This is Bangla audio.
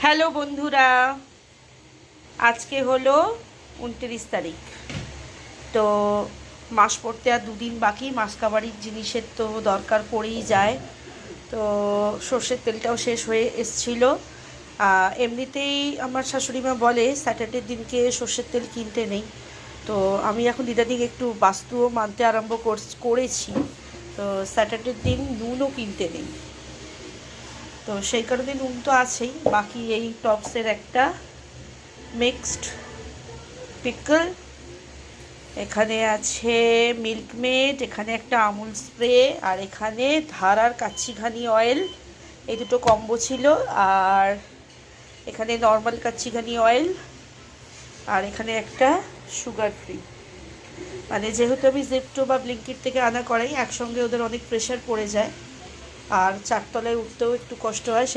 হ্যালো বন্ধুরা, আজকে হলো 29 তারিখ। তো মাস পড়তে আর দুদিন বাকি। মাসকাবারির জিনিসের তো দরকার পড়েই যায়। তো সর্ষের তেলটাও শেষ হয়ে এসছিলো। এমনিতেই আমার শাশুড়িমা বলে স্যাটারডের দিনকে সর্ষের তেল কিনতে নেই। তো আমি এখন ইদানিং একটু বাস্তুও মানতে আরম্ভ করেছি। তো স্যাটারডের দিন নুনও কিনতে নেই। তো সেই কারণে নুন তো আছেই, বাকি এই টপসের একটা মিক্সড পিকল, এখানে আছে মিল্কমেড, এখানে একটা আমুল স্প্রে, আর এখানে ধারার কাচ্চিঘানি অয়েল। এই দুটো কম্বো ছিল। আর এখানে নর্মাল কাচ্চিঘানি অয়েল, আর এখানে একটা সুগার ফ্রি। মানে যেহেতু আমি জেপ্টো বা ব্লিঙ্কিট থেকে আনা করাই, একসঙ্গে ওদের অনেক প্রেশার পড়ে যায় আর চারতলায় উঠতেও একটু কষ্ট হয়।